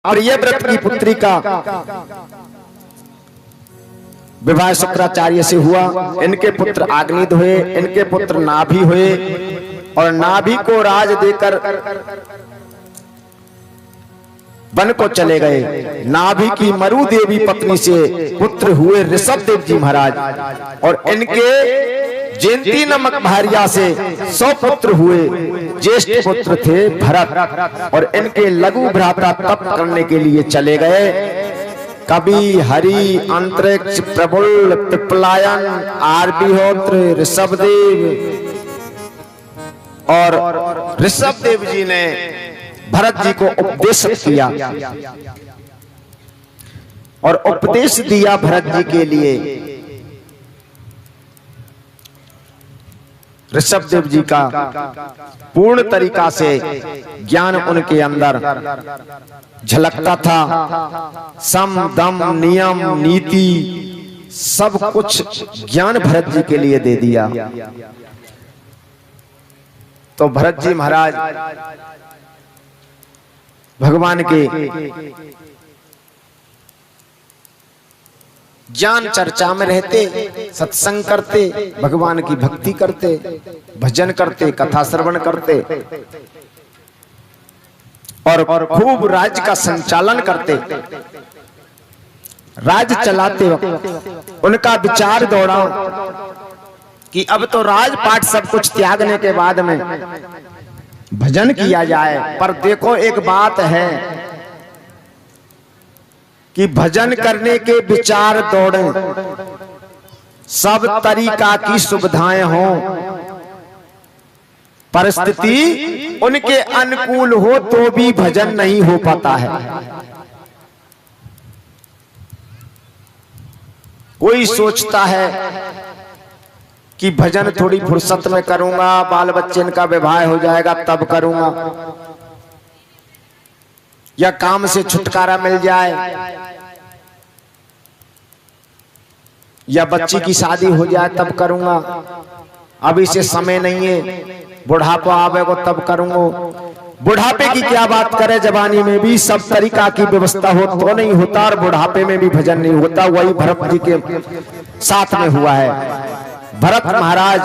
प्रियव्रत की पुत्री का विवाह शुक्राचार्य से हुआ। इनके पुत्र आग्निद हुए, इनके पुत्र नाभि हुए और नाभि को राज देकर वन को चले गए। नाभि की मरु देवी पत्नी से पुत्र हुए ऋषभ देव जी महाराज और इनके जयंती नमक भारिया से 100 पुत्र हुए। ज्येष्ठ पुत्र थे भरत और इनके लघु भ्राता तप करने के लिए चले गए। कवि, हरि, अंतरिक्ष, प्रबुल, पिपलायन, आर्तिहोत्र, ऋषभदेव और ऋषभदेव जी ने भरत जी को उपदेश किया और उपदेश दिया भरत जी के लिए। ऋषभदेव जी का पूर्ण तरीका से ज्ञान उनके अंदर झलकता था। सम, दम, नियम, नीति सब कुछ ज्ञान भरत जी के लिए दे दिया। तो भरत जी महाराज भगवान के ज्ञान चर्चा में रहते, सत्संग करते, भगवान की भक्ति करते, भजन करते, कथा श्रवण करते और खूब राज्य का संचालन करते। राज्य चलाते वक्त उनका विचार दौड़ा कि अब तो राजपाट सब कुछ त्यागने के बाद में भजन किया जाए। पर देखो एक बात है कि भजन करने के विचार दौड़े, सब तरीका की सुविधाएं हों, परिस्थिति उनके अनुकूल हो तो भी भजन नहीं हो पाता है। कोई सोचता है कि भजन थोड़ी फुर्सत में करूंगा, बाल बच्चे का विवाह हो जाएगा तब करूंगा, या काम से छुटकारा मिल जाए, या बच्ची की शादी हो जाए तब करूंगा, अभी से समय नहीं है, बुढ़ापा आवेगा तब करूंगा। बुढ़ापे की क्या बात करे, जवानी में भी सब तरीका की व्यवस्था हो तो नहीं होता और बुढ़ापे में भी भजन नहीं होता। वही भरत जी के साथ में हुआ है। भरत महाराज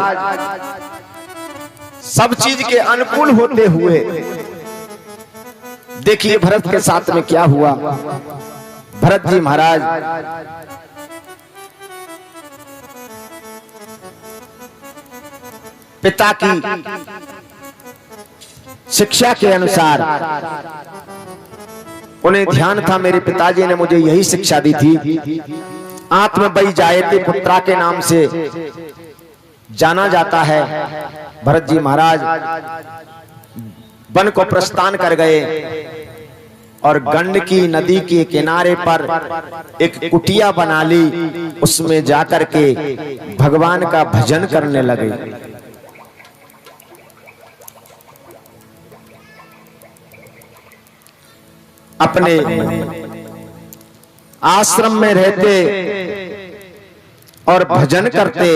सब चीज के अनुकूल होते हुए देखिए भरत के साथ में क्या हुआ। भरत जी महाराज पिता की शिक्षा के अनुसार उन्हें ध्यान था, मेरे पिताजी ने मुझे यही शिक्षा दी थी। आत्म बई जायते पुत्रा के नाम से जाना जाता है। भरत जी महाराज वन को प्रस्थान कर गए और गंडकी नदी के किनारे पर एक कुटिया बना ली। उसमें जाकर के भगवान का भजन करने लगे। अपने आश्रम में रहते और भजन करते।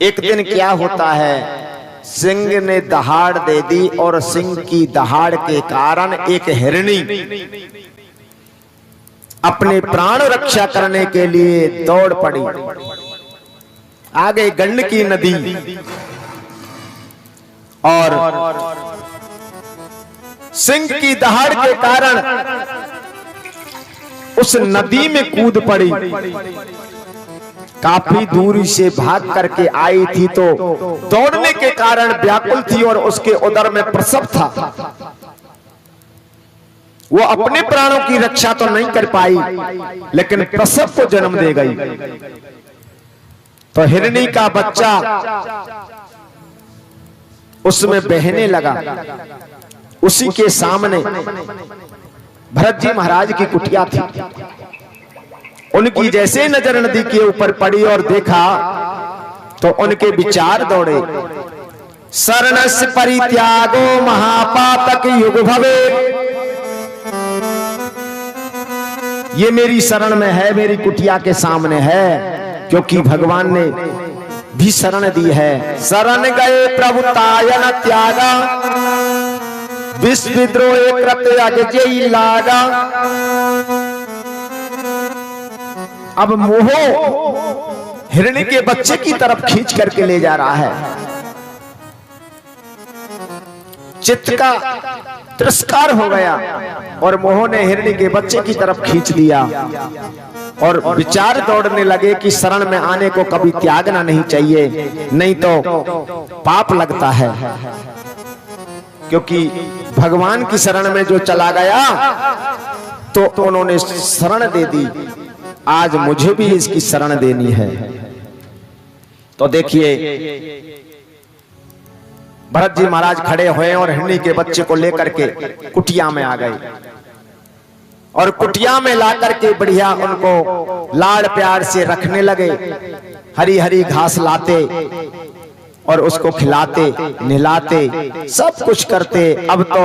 एक दिन क्या होता है, सिंह ने दहाड़ दे दी और सिंह की दहाड़ के कारण एक हिरनी अपने प्राण रक्षा करने के लिए दौड़ पड़ी। आगे गंडकी नदी और सिंह की दहाड़ के कारण उस नदी में कूद पड़ी। काफी दूरी से भाग करके आई थी तो दौड़ने के कारण व्याकुल थी और उसके उदर में प्रसव था। वो अपने प्राणों की रक्षा तो नहीं कर पाई लेकिन प्रसव को जन्म दे गई। तो हिरनी का बच्चा उसमें बहने लगा। उसी के सामने भरत जी महाराज की कुटिया थी। उनकी जैसे नजर नदी के ऊपर पड़ी और देखा तो उनके विचार दौड़े। शरणस्य परित्यागो महापातक युग भवे। ये मेरी शरण में है, मेरी कुटिया के सामने है, क्योंकि भगवान ने भी शरण दी है। शरण गए प्रभु तायन त्यागा, विष विद्रोह कृत अजय लागा। अब मोह हिरणी के बच्चे की तरफ खींच करके ले जा रहा है। चित्त का तिरस्कार हो गया और मोह ने हिरणी के बच्चे की तरफ खींच लिया और विचार दौड़ने लगे कि शरण में आने को कभी त्यागना नहीं चाहिए, नहीं तो पाप लगता है। क्योंकि भगवान की शरण में जो चला गया तो उन्होंने शरण दे दी, आज मुझे भी इसकी शरण देनी है। तो देखिए भरत जी महाराज खड़े हुए और हिरणी के बच्चे को लेकर के कुटिया में आ गए और कुटिया में ला करके बढ़िया उनको लाड़ प्यार से रखने लगे। हरी हरी घास लाते और उसको खिलाते नहलाते सब कुछ करते। अब तो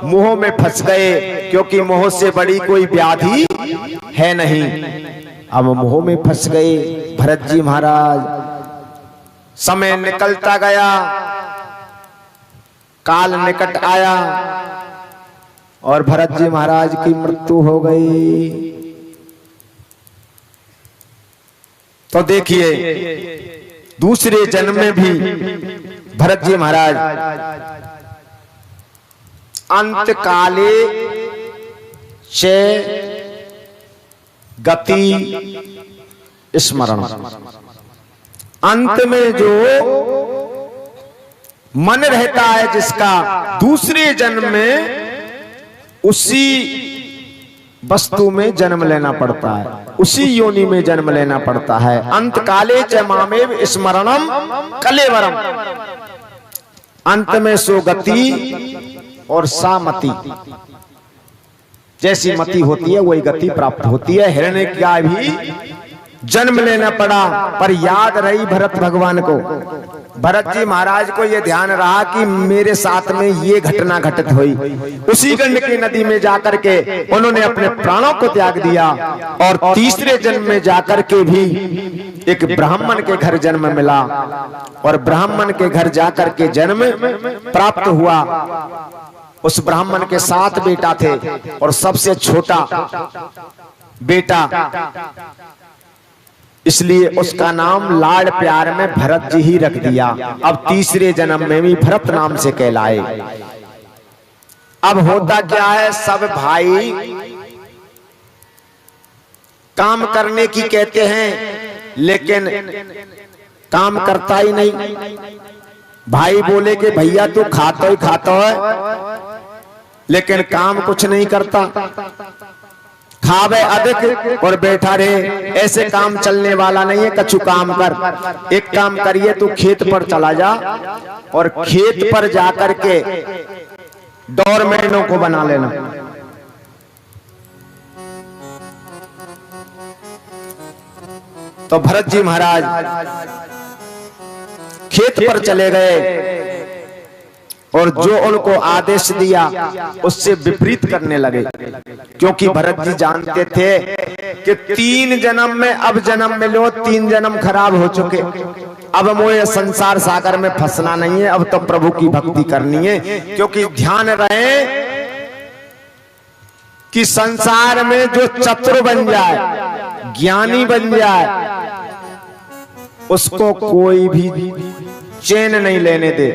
मोह में फंस गए, क्योंकि मोह से बड़ी कोई व्याधि है नहीं। अब मोह में फंस गए भरत जी महाराज। समय निकलता गया, काल निकट आया और भरत जी महाराज की मृत्यु हो गई। तो देखिए दूसरे जन्म में भी भरत जी महाराज अंत काले च गति स्मरण, अंत में जो मन रहता है जिसका, दूसरे जन्म में उसी वस्तु में जन्म लेना पड़ता है, उसी योनि में जन्म लेना पड़ता है। अंत काले च मामेव स्मरणम कलेवरम, अंत में सो गति और सामति, जैसी मति होती है वही गति प्राप्त होती है। हिरण्य का भी जन्म लेना पड़ा, पर याद रही भरत भगवान को, भरत जी महाराज को यह ध्यान रहा कि मेरे साथ में ये घटना घटित हुई। उसी गंडकी नदी में जाकर के उन्होंने अपने प्राणों को त्याग दिया और तीसरे जन्म में जाकर के भी एक ब्राह्मण के घर जन्म मिला और ब्राह्मण के घर जाकर के जन्म प्राप्त हुआ। उस ब्राह्मण के 7 बेटा थे और सबसे छोटा बेटा, इसलिए उसका नाम लाड़ प्यार में भरत जी ही रख दिया। अब तीसरे जन्म में भी भरत नाम से कहलाए। अब होता क्या है, सब भाई काम करने की कहते हैं लेकिन काम करता ही नहीं। भाई बोले कि भैया तू खाता ही खाता है लेकिन काम कुछ नहीं करता, खावे अधिक और बैठा रहे, ऐसे काम चलने वाला नहीं है। कछु काम कर, एक काम करिए तू खेत पर चला जा और खेत पर जाकर के डोरमैनों को बना लेना। तो भरत जी महाराज खेत पर चले गए और जो उनको आदेश दिया उससे विपरीत करने लगे, क्योंकि भरत जी जानते थे कि 3 जन्म में अब जन्म मिलो, 3 जन्म खराब हो चुके, अब मोए संसार सागर में फंसना नहीं है, अब तो प्रभु की भक्ति करनी है। क्योंकि ध्यान रहे कि संसार में जो चतुर बन जाए, ज्ञानी बन जाए, उसको कोई भी चैन नहीं लेने दे।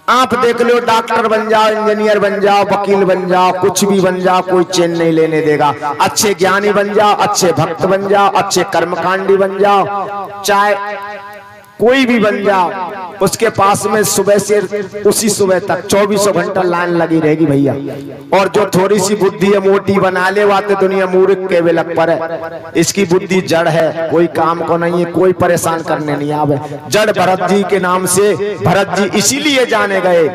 आप देख लो, डॉक्टर बन जाओ, इंजीनियर बन जाओ, वकील बन जाओ, कुछ भी बन जाओ, कोई चैन नहीं लेने देगा। अच्छे ज्ञानी बन जाओ, अच्छे भक्त बन जाओ, अच्छे कर्मकांडी बन जाओ, चाहे कोई भी बन जाओ, उसके पास में सुबह से उसी सुबह तक 24 घंटा लाइन लगी रहेगी भैया। और जो थोड़ी सी बुद्धि है मोटी बना ले, वाते दुनिया मूर्ख के वेलक पर है, इसकी बुद्धि जड़ है, कोई काम को नहीं है, कोई परेशान करने नहीं आवे। जड़ भरत जी के नाम से भरत जी इसीलिए जाने गए।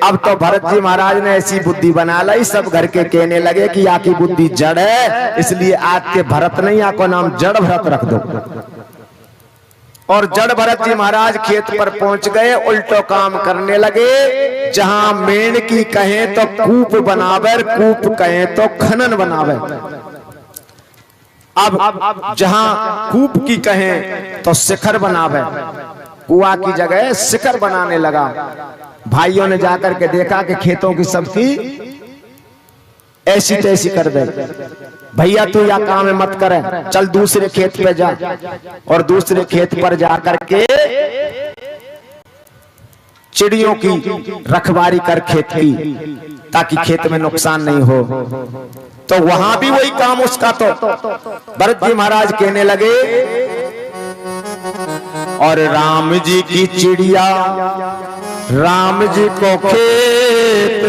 अब तो भरत जी महाराज ने ऐसी बुद्धि बना लाई, सब घर के कहने लगे कि आकी बुद्धि जड़ है, इसलिए आज के भरत नहीं, आपको नाम जड़ भरत रख दो। और जड़ भरत जी महाराज खेत पर पहुंच गए, उल्टो काम करने लगे। जहां मेण की कहें तो कूप बनावे, कूप कहें तो खनन बनावे। अब जहां कूप की कहें तो शिखर बनावे, कुआं की जगह शिखर बनाने लगा। भाइयों ने जाकर के देखा कि खेतों की सबकी ऐसी तैसी कर दे। भैया तू या काम है मत करे, चल दूसरे खेत पे जा। और दूसरे खेत पर जाकर के चिड़ियों की रखवारी कर खेत की, ताकि खेत में नुकसान नहीं हो। तो वहां भी वही काम उसका। तो भरत जी महाराज कहने लगे, और राम जी की चिड़िया राम जी को खेत,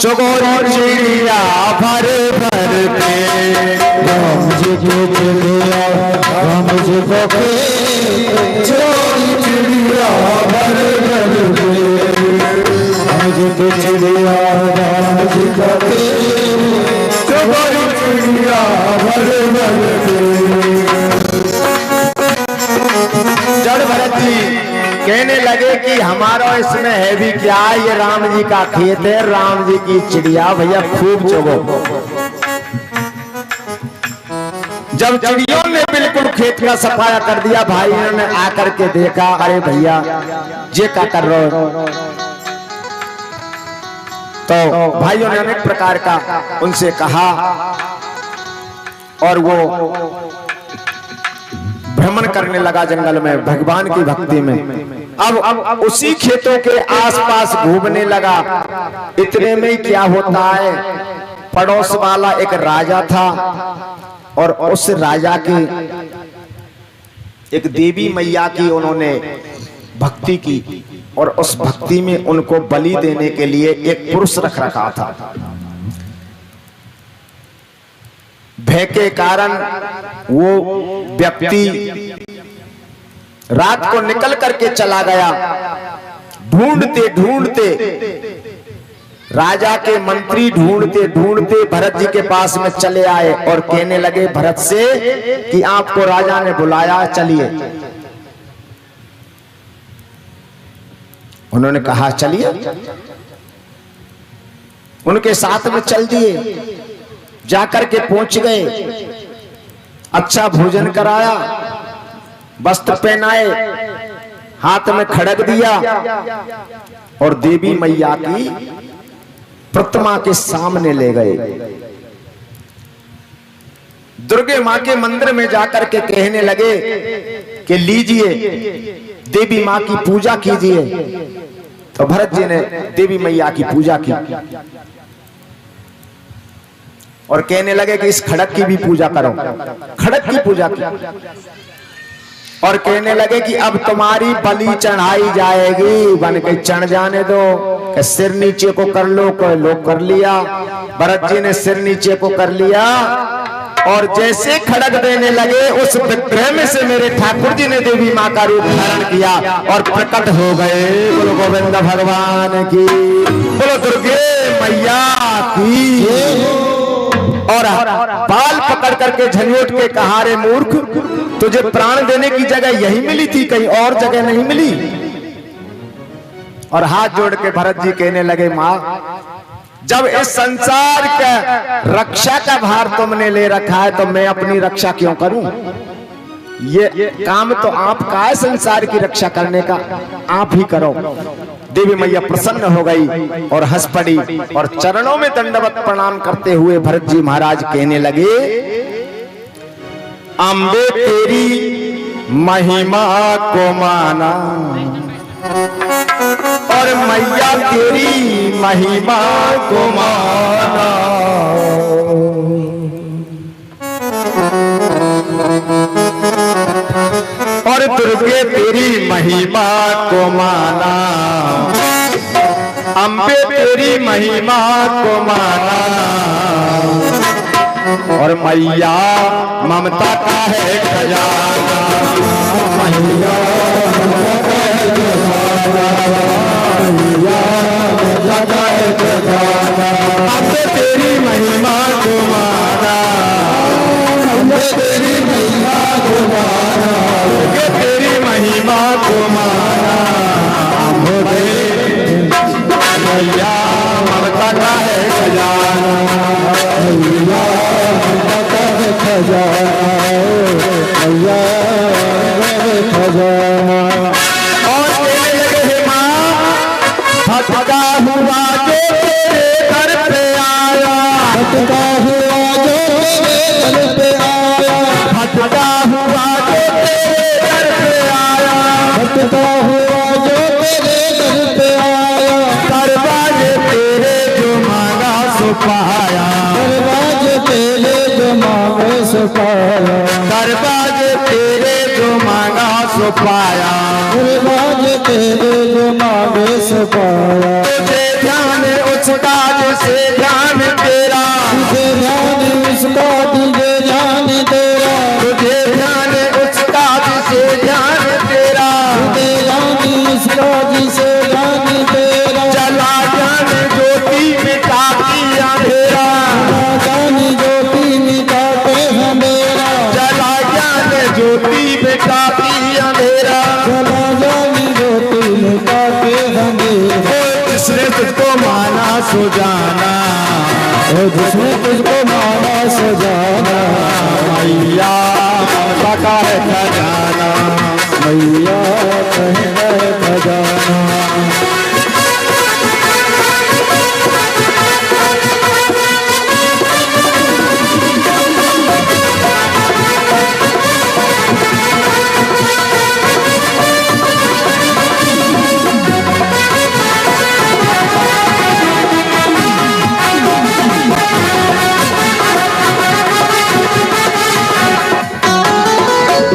चुगोरी चिड़िया भर भर के। राम जी की चिड़िया राम जी को खेत, चुगोरी चिड़िया भर भर के। राम जी की चिड़िया राम जी को खेत, चुगोरी चिड़िया भर भर के। जड़ भरत जी कहने लगे कि हमारा इसमें है भी क्या, ये राम जी का खेत है, राम जी की चिड़िया भैया खूब चुगो। जब चिड़ियों ने बिल्कुल खेत का सफाया कर दिया, भाइयों ने आकर के देखा, अरे भैया ये क्या कर रहे हो। तो भाइयों ने अनेक प्रकार का उनसे कहा और वो भ्रमण करने लगा जंगल में भगवान की भक्ति में। अब उसी खेतों के आसपास घूमने लगा। इतने में क्या होता है, पड़ोस वाला एक राजा था और उस राजा की एक देवी मैया की उन्होंने भक्ति की, और उस भक्ति में उनको बलि देने के लिए एक पुरुष रख रखा था। भय के कारण वो व्यक्ति रात को निकल करके चला गया। ढूंढते ढूंढते राजा के मंत्री ढूंढते ढूंढते भरत जी के पास में चले आए और कहने लगे भरत से कि आपको राजा ने बुलाया, चलिए। उन्होंने कहा चलिए। उनके साथ में चल दिए, जाकर के पहुंच गए। अच्छा भोजन कराया, वस्त्र पहनाए, हाथ में खड़ग दिया और देवी मैया की प्रतिमा के सामने ले गए। दुर्गे मां के मंदिर में जाकर के कहने लगे कि लीजिए देवी मां की पूजा कीजिए। तो भरत जी ने देवी मैया की पूजा की और कहने लगे कि इस खड़क की भी पूजा करो। खड़क की पूजा की और कहने लगे कि अब तुम्हारी बलि चढ़ाई जाएगी, बन के चढ़ जाने दो। कि सिर नीचे को कर लो, कोई लोग कर लिया। भरत जी ने सिर नीचे को कर लिया और जैसे खड़क देने लगे उस विग्रह में से मेरे ठाकुर जी ने देवी मां का रूप धारण किया और प्रकट हो गए। बोलो गोविंद भगवान की, बोलो दुर्गे मैया की। और बाल पकड़ करके झंझोट के कहा, रे मूर्ख, तुझे प्राण देने की जगह यही मिली थी, कहीं और जगह नहीं मिली। और हाथ जोड़ के भरत जी कहने लगे, मां जब इस संसार का रक्षा का भार तुमने ले रखा है तो मैं अपनी रक्षा क्यों करूं। ये काम तो आपका है, संसार की रक्षा करने का, आप ही करो। देवी मैया प्रसन्न हो गई और हंस पड़ी और चरणों में दंडवत प्रणाम करते हुए भरत जी महाराज कहने लगे, अम्बे तेरी महिमा को माना और मैया तेरी महिमा को माना। और दुर्गे तेरी महिमा को माना, अम्बे तेरी महिमा को माना। और मैया ममता का है खजाना, मैया अम्बे तेरी महिमा को माना, अम्बे तेरी महिमा को माना, तेरी महिमा को माना। मैया ममता का है खजाना, मैया ममता का है खजाना, मैया खजाना। पाया, राज तेरे जो मांगे सो पाया। तुझे ध्यान उसका जिसे ध्यान तेरा, तुझे ध्यान उसका तुझे ध्यान तेरा, तुझे ध्यान उसका जिसे ध्यान तेरा, तुझे ध्यान उसका जिसे ध्यान तेरा। जला ज्ञान ज्योति मिटाती अंधेरा, ज्ञान ज्योति मिटाते अंधेरा, जला ज्ञान ज्योति मिटाती अंधेरा। जला ज्ञान ज्योति मिटाते अंधेरा। जिसने तुझको माना सो जाना, जिसने तुझको माना सो जाना, मैया ममता का है खजाना, मैया कहे खजाना।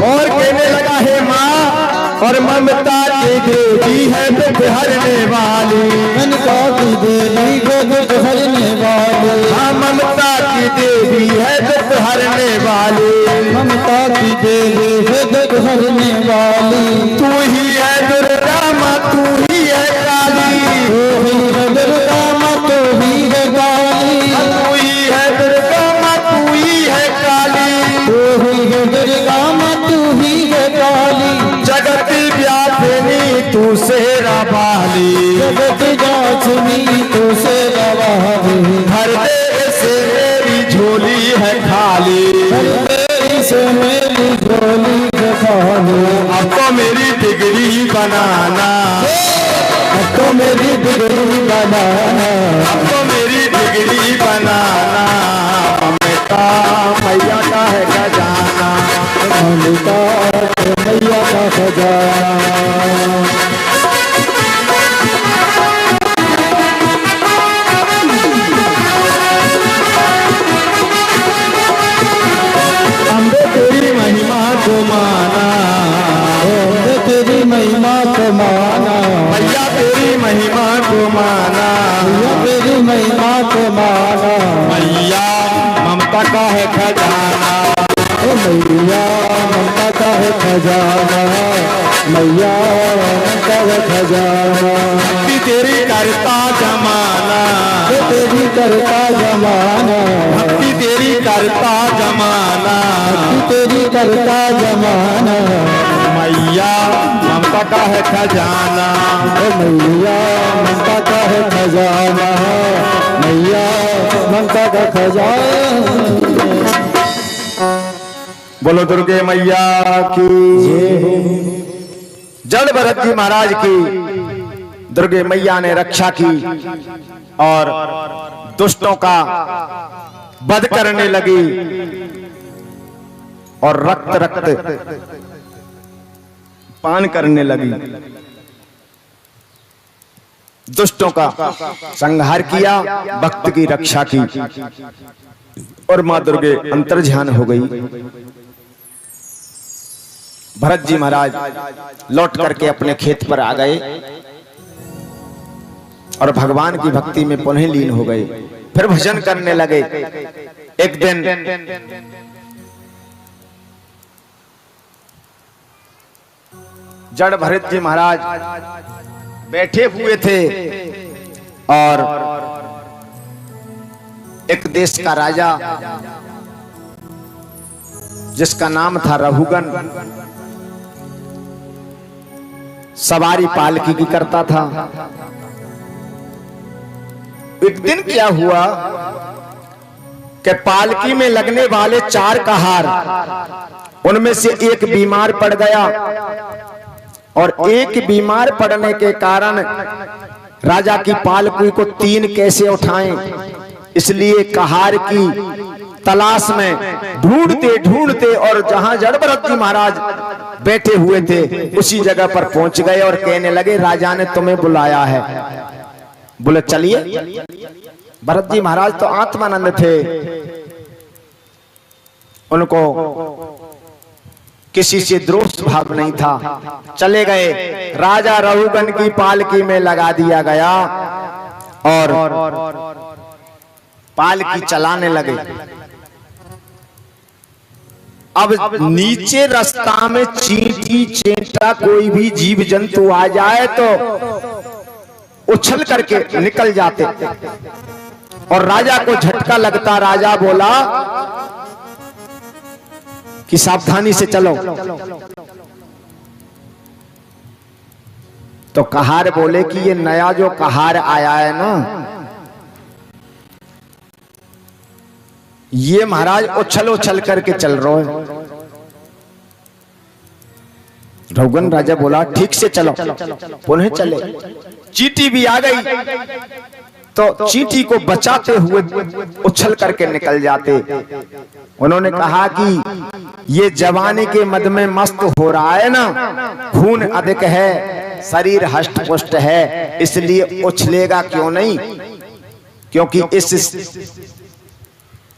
और कहने लगा है माँ और ममता की देवी है दुख हरने वाली, ममता की देवी को दुख हरने वाली, हाँ ममता की देवी है दुख हरने वाली, ममता की देवी है दुख हरने वाली। तू ही है दुर्गा माँ, तू ही है काली, तू ही है दुर्गा माँ, तू ही है काली, तू ही है दुर्गा माँ, तू ही है काली, तू ही है दुर्गा माँ, तू ही है काली। जगत व्यापिनी तू शेरा वाली, जगत जाचनी तू से रवाली, हर देश से मेरी झोली है खाली, हर तेरी से मेरी झोली है खाली। अब तो मेरी डिग्री बनाना, अब तो मेरी डिग्री बनाना, अब तो मेरी डिग्री बनाना, ममता मैया का है खजाना, ममता मैया का खजाना। अम्बे तेरी महिमा को माना, अम्बे तेरी महिमा को माना, मैया तेरी महिमा को माना, मैया तेरी महिमा को माना। मैया ममता का है खजाना, ओ मैया ममता का है खजाना, मैया ममता का खजाना। भक्ति तेरी करता जमाना, तेरी करता जमाना, भक्ति तेरी करता जमाना, तेरी करता जमाना। मैया ममता का है खजाना, ओ मैया ममता का है खजाना, मैया ममता का खजाना। बोलो दुर्गे मैया की जड़ भरत जी महाराज की दुर्गे मैया ने रक्षा की और दुष्टों का वध करने लगी और रक्त रक्त पान करने लगी, दुष्टों का संहार किया, भक्त की रक्षा की और मां दुर्गे अंतर्ध्यान हो गई। भरत जी महाराज लौट करके अपने खेत पर आ गए और भगवान की भक्ति में पुनः लीन हो गए, फिर भजन करने लगे। एक दिन जड़ भरत जी महाराज बैठे हुए थे और एक देश का राजा जिसका नाम था रघुगन सवारी पालकी की करता था। एक दिन क्या हुआ कि पालकी में लगने वाले 4 कहार उनमें से एक बीमार पड़ गया और एक बीमार पड़ने के कारण राजा की पालकी को 3 कैसे उठाएं, इसलिए कहार की तलाश में ढूंढते ढूंढते और जहां जड़ भरत जी महाराज बैठे हुए थे उसी जगह पर पहुंच गए और कहने लगे राजा ने तुम्हें बुलाया है। बोले चलिए। भरत जी महाराज तो आत्मानंद थे, उनको किसी से द्रोह भाव नहीं था। चले गए, राजा रघुगन की पालकी में लगा दिया गया और पालकी चलाने लगे। अब नीचे रास्ता में चींटी चेंटा कोई भी जीव जंतु आ जाए तो उछल करके निकल जाते और राजा को झटका लगता। राजा बोला कि सावधानी से चलो। तो कहार बोले कि ये नया जो कहार आया है ना, ये महाराज उछल उछल करके चल रहा है। रघुगन राजा बोला ठीक से चलो। पुनः चले, चींटी भी आ गई तो चींटी को बचाते हुए उछल करके निकल जाते। उन्होंने कहा कि ये जवानी के मद में मस्त हो रहा है ना, खून अधिक है, शरीर हष्ट पुष्ट है, इसलिए उछलेगा क्यों नहीं, क्योंकि इस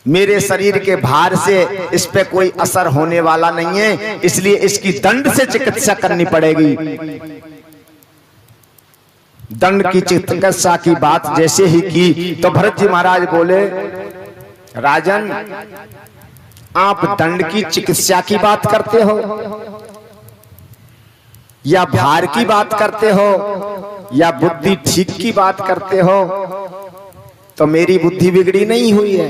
मेरे शरीर के भार से इस पे कोई असर होने वाला नहीं है, इसलिए इसकी दंड से चिकित्सा करनी पड़ेगी। दंड की चिकित्सा की बात जैसे ही की तो भरत जी महाराज बोले, राजन आप दंड की चिकित्सा की बात करते हो या भार की बात करते हो या बुद्धि ठीक की बात करते हो? तो मेरी बुद्धि बिगड़ी नहीं हुई है,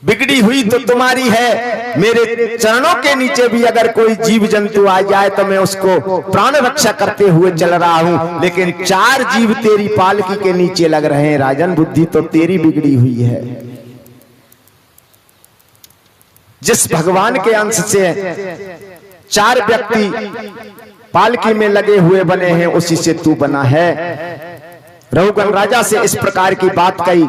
बिगड़ी हुई तो तुम्हारी है। मेरे चरणों के नीचे भी अगर कोई जीव जंतु आ जाए तो मैं उसको प्राण रक्षा करते हुए चल रहा हूं, लेकिन 4 जीव तेरी पालकी के नीचे लग रहे हैं। राजन बुद्धि तो तेरी बिगड़ी हुई है। जिस भगवान के अंश से 4 व्यक्ति पालकी में लगे हुए बने हैं, उसी से तू बना है। रघुगन राजा से इस प्रकार की बात कही।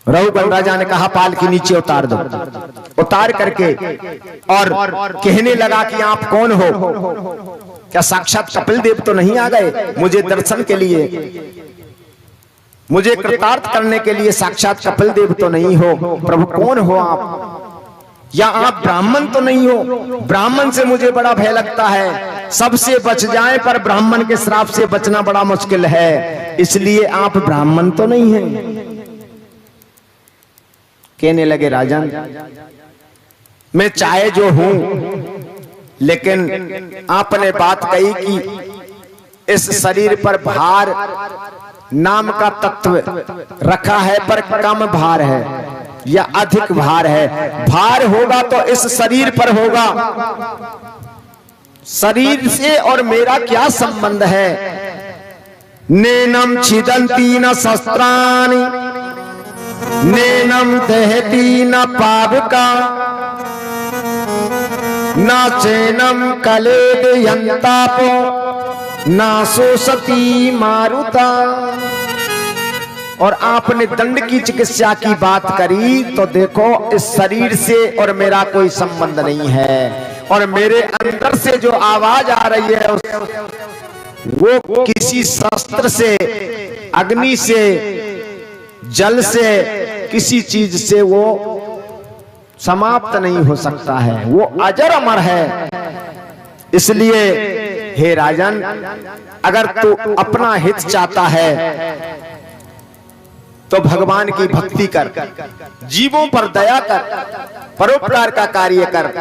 रघुगन राजा ने कहा पालकी नीचे उतार दो। उतार करके और कहने लगा कि आप कौन हो? क्या साक्षात कपिल देव तो नहीं आ गए मुझे दर्शन के लिए, मुझे कृतार्थ करने के लिए? साक्षात कपिल देव तो नहीं हो? प्रभु कौन हो आप? या आप ब्राह्मण तो नहीं हो? ब्राह्मण से मुझे बड़ा भय लगता है, सबसे बच जाए पर ब्राह्मण के श्राप से बचना बड़ा मुश्किल है, इसलिए आप ब्राह्मण तो नहीं हैं। कहने लगे राजन मैं चाहे जो हूं, लेकिन आपने बात कही कि इस शरीर पर भार नाम का तत्व रखा है, पर कम भार है या अधिक भार है? भार होगा तो इस शरीर पर होगा, शरीर से और मेरा क्या संबंध है? नैनम छिदंती न शस्त्राणि नैनम दहती न पावका न चैनम कलेद यंतापो न शोषती मारुता। और आपने दंड की चिकित्सा की बात करी तो देखो इस शरीर से और मेरा कोई संबंध नहीं है, और मेरे अंदर से जो आवाज आ रही है वो किसी शस्त्र से, अग्नि से, जल से, किसी चीज से वो समाप्त नहीं हो सकता है, वो अजर अमर है। इसलिए हे राजन अगर तू अपना हित चाहता है तो भगवान की भक्ति कर, जीवों पर दया कर, परोपकार का कार्य कर,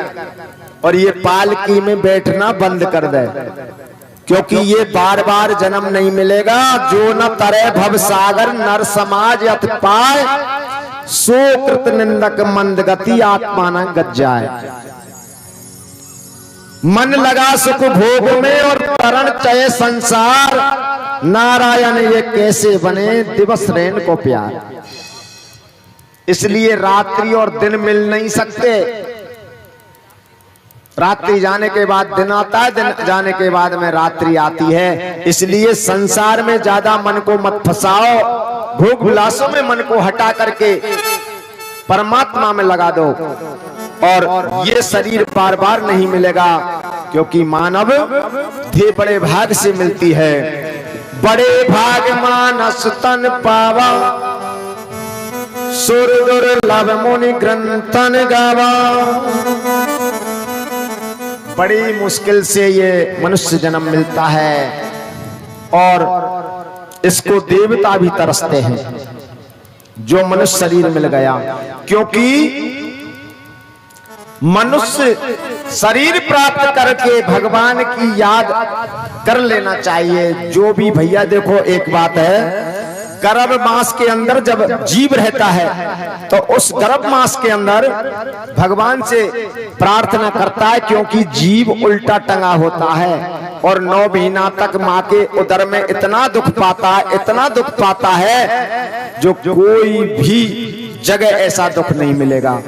और ये पालकी में बैठना बंद कर दे, क्योंकि ये बार बार जन्म नहीं मिलेगा। जो न तरे भव सागर नर समाज अत पाए, सो कृत निंदक मंद गति आत्मा न गत जाए। मन लगा सुख भोग में और तरण चये संसार, नारायण ये कैसे बने दिवस रैन को प्यार। इसलिए रात्रि और दिन मिल नहीं सकते। रात्रि जाने के बाद दिन आता है, दिन जाने के बाद में रात्रि आती है। इसलिए संसार में ज्यादा मन को मत फंसाओ, भोग विलासों में मन को हटा करके परमात्मा में लगा दो। और ये शरीर बार बार नहीं मिलेगा, क्योंकि मानव देह बड़े भाग से मिलती है। बड़े भाग मानस तन पावा सुर दुर्लभ मुनि ग्रंथन गावा। बड़ी मुश्किल से ये मनुष्य जन्म मिलता है और इसको देवता भी तरसते हैं जो मनुष्य शरीर मिल गया, क्योंकि मनुष्य शरीर प्राप्त करके भगवान की याद कर लेना चाहिए। जो भी भैया देखो, एक बात है, गर्भ मास के अंदर जब जीव रहता है तो उस गर्भ मास के अंदर भगवान से प्रार्थना करता है, क्योंकि जीव उल्टा टंगा होता है और 9 महीना तक माँ के उदर में इतना दुख पाता है, इतना दुख पाता है जो कोई भी जगह ऐसा दुख नहीं मिलेगा।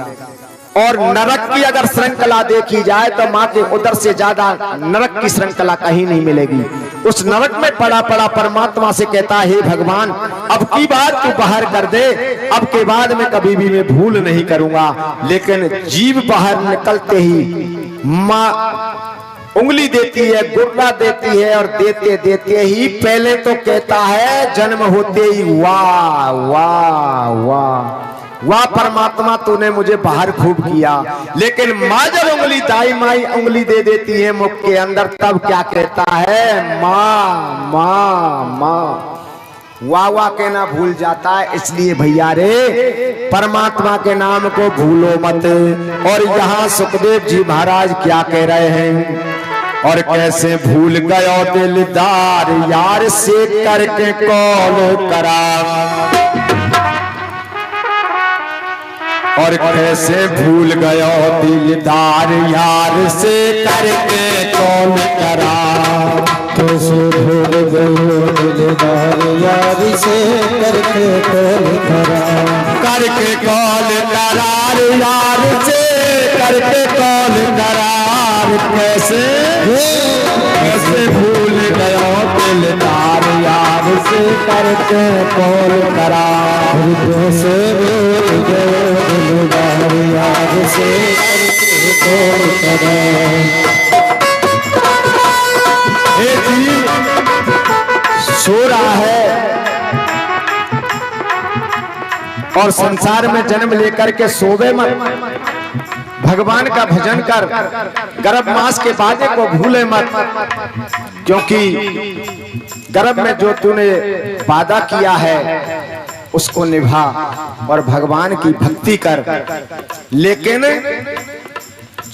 और नरक की अगर श्रृंखला देखी जाए तो माँ के उदर से ज्यादा नरक की श्रृंखला कहीं नहीं मिलेगी। उस नरक में पड़ा पड़ा परमात्मा से कहता है, हे भगवान अब की बात तू बाहर कर दे, अब के बाद में कभी भी मैं भूल नहीं करूंगा। लेकिन जीव बाहर निकलते ही माँ उंगली देती है, गुर्रा देती है और देते देते ही पहले तो कहता है जन्म होते ही वाह वाह वाह वाह परमात्मा तूने मुझे बाहर खूब किया। लेकिन माँ जब उंगली दाई माई उंगली दे देती है मुख के अंदर, तब क्या कहता है, माँ माँ माँ, वाह वाह कहना भूल जाता है। इसलिए भैया रे परमात्मा के नाम को भूलो मत। और यहाँ सुखदेव जी महाराज क्या कह रहे हैं, और कैसे भूल गयो दिलदार यार से करके कॉल करा, और कैसे भूल गयो दिलदार यार से करके कॉल करा, कैसे भूल गयो दिलदार यार से करके कॉल करा, करके कॉल करार यार से करके कॉल करार, कैसे कैसे भूल गयो दिलदार यार से करके कॉल करार, कैसे भूल गयो दिलदार यार से करके कॉल करा। सो रहा है और संसार में जन्म लेकर के सोवे मत, भगवान का भजन कर, गर्भ मास के बाजे को भूले मत, क्योंकि गर्भ में जो तूने वादा किया है उसको निभा और भगवान की भक्ति कर। लेकिन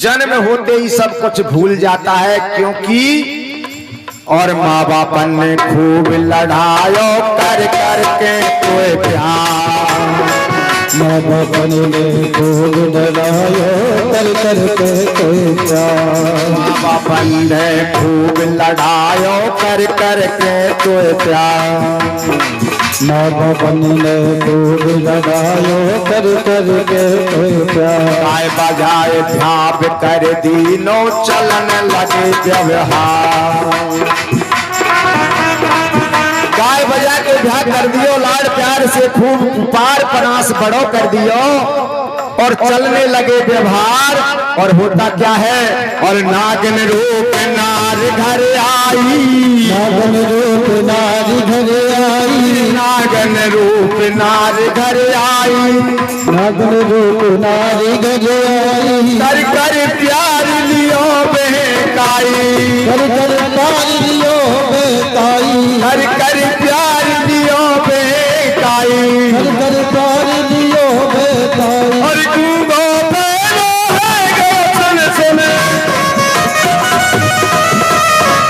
जन्म होते ही सब कुछ भूल जाता है, क्योंकि और माँ बापन ने खूब लड़ायो कर करके कोई प्यार, माँ बापन ने खूब लड़ायो कर करके कोई प्यार, माँ बापन ने खूब लड़ायो कर करके कोई प्यार, माँ बापन ने खूब लड़ायो कर करके कोई प्यार, गाय बजाए भाव कर दीनो चलन लगे व्यवहार, गाय बजा के ब्याह कर दियो, लाड़ प्यार से खूब पार पनास बड़ो कर दियो और चलने लगे व्यवहार। और होता क्या है, और नागन रूप नार घर आई, नागन रूप नार घर आई, नागन रूप नार घर आई, नागन रूप नार घर आई, कर कर प्यार लियो बहकाई, कर कर प्यार लियो बेताई, कर कर प्यार लियो बहकाई, कर कर प्यार लियो बेताई, और गूंगो पैरो है गो सुन सुन,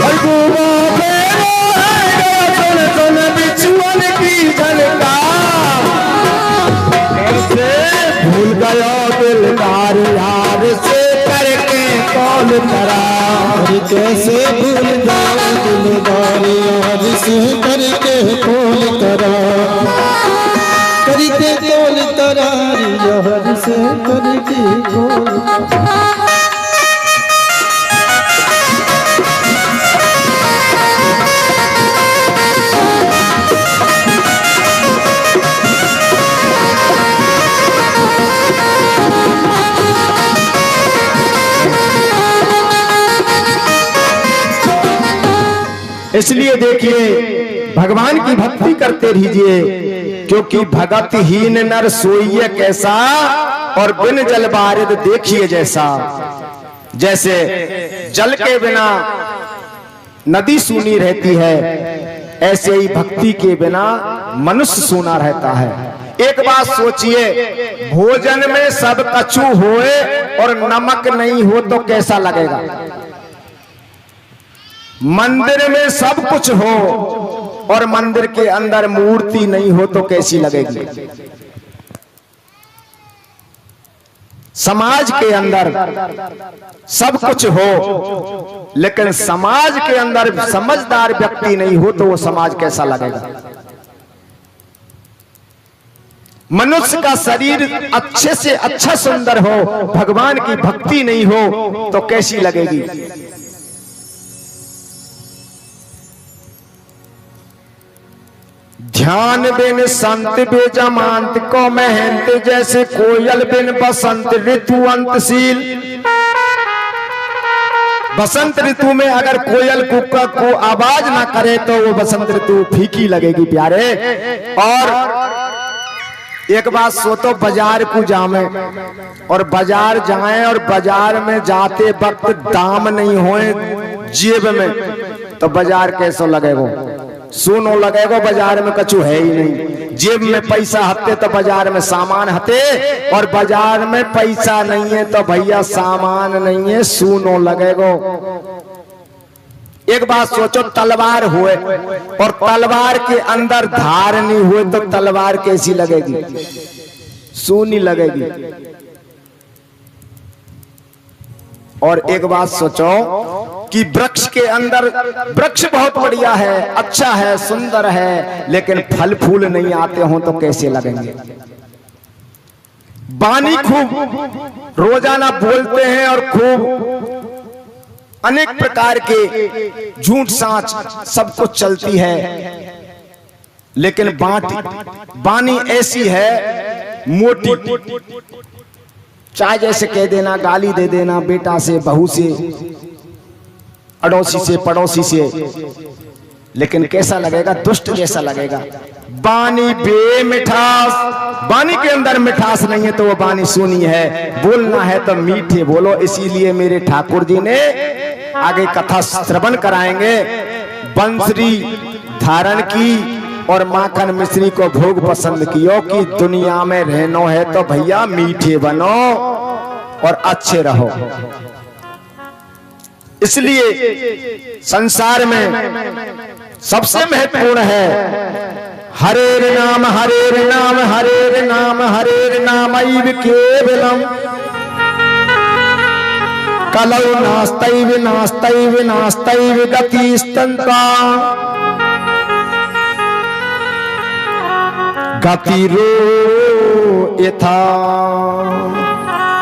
और गूंगो पैरो है गो सुन सुन बिछुअन की झलका, कैसे भूल गयो दिलदार यार से करके कॉल करा, कैसे भूल गयो दिलदार यार से करके कॉल करा, करके कॉल करा यार से करके कॉल करा। इसलिए देखिए भगवान की भक्ति करते रहिए, क्योंकि भगतहीन नर सोइए कैसा, और बिन जल बारिद देखिए जैसा। जैसे जल के बिना नदी सूनी रहती है, ऐसे ही भक्ति के बिना मनुष्य सूना रहता है। एक बात सोचिए, भोजन में सब कछु होए और नमक नहीं हो तो कैसा लगेगा? मंदिर में सब कुछ हो और मंदिर के अंदर मूर्ति नहीं हो तो कैसी लगेगी? समाज के अंदर सब कुछ हो लेकिन समाज के अंदर समझदार व्यक्ति नहीं हो तो वो समाज कैसा लगेगा? मनुष्य का शरीर अच्छे से अच्छा सुंदर हो, भगवान की भक्ति नहीं हो तो कैसी लगेगी? ध्यान बिन संत बेजमांत को महंत, जैसे कोयल बिन बसंत ऋतु अंतशील। बसंत ऋतु में अगर कोयल कुक्का को आवाज ना करे तो वो बसंत ऋतु फीकी लगेगी प्यारे। और एक बात सोचो, बाजार को जामे और बाजार जाएं और बाजार में जाते वक्त दाम नहीं होए जेब में तो बाजार कैसो लगेगो? सुनो लगेगो बाजार में कछु है ही नहीं। जेब में पैसा हते तो बाजार में सामान हते, और बाजार में पैसा नहीं है तो भैया सामान नहीं है, सुनो लगेगो। एक बात सोचो, तलवार हुए और तलवार के अंदर धार नहीं हुए तो तलवार कैसी लगेगी? सूनी लगेगी। और एक बात सोचो कि वृक्ष के अंदर, वृक्ष बहुत बढ़िया है, अच्छा है, सुंदर है, लेकिन फल फूल नहीं आते हो तो कैसे लगेंगे? वाणी खूब रोजाना बोलते हैं और खूब अनेक प्रकार के झूठ साँच सब कुछ चलती है, लेकिन वाणी ऐसी है मोटी। चाहे जैसे कह देना, गाली दे देना बेटा से, बहू से, अड़ोसी से, पड़ोसी से, लेकिन कैसा लगेगा? दुष्ट जैसा लगेगा। वाणी बेमिठास, वाणी के अंदर मिठास नहीं है तो वो वाणी सूनी है। बोलना है तो मीठे बोलो। इसीलिए मेरे ठाकुर जी ने आगे कथा श्रवण कराएंगे, बंसरी धारण की और माखन मिश्री को भोग पसंद कियो कि दुनिया में रहनो है तो भैया मीठे बनो और अच्छे रहो। इसलिए संसार में सबसे महत्वपूर्ण है हरेर नाम हरेर नाम हरेर नाम हरेर नामैव केवलम, कलौ नास्तैव नास्तैव नास्तैव गतिस्तन्ता, गतिरो यथा।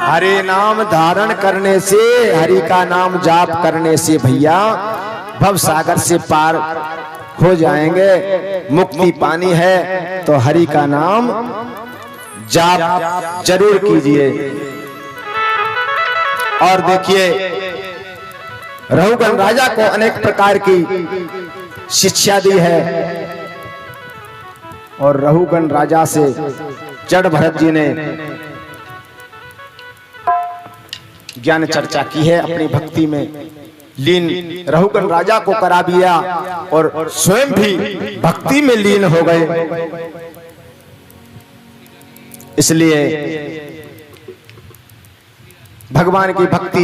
हरे नाम धारण करने से, हरि का नाम जाप करने से भैया भव सागर से पार हो जाएंगे। मुक्ति पानी है तो हरि का नाम जाप जरूर कीजिए। और देखिए, रहुगण राजा को अनेक प्रकार की शिक्षा दी है और रहुगण राजा से जड़ भरत जी ने ज्ञान चर्चा की है, अपनी भक्ति में लीन रहुगण राजा को करा दिया और स्वयं भी भक्ति में लीन हो गए। इसलिए भगवान की भक्ति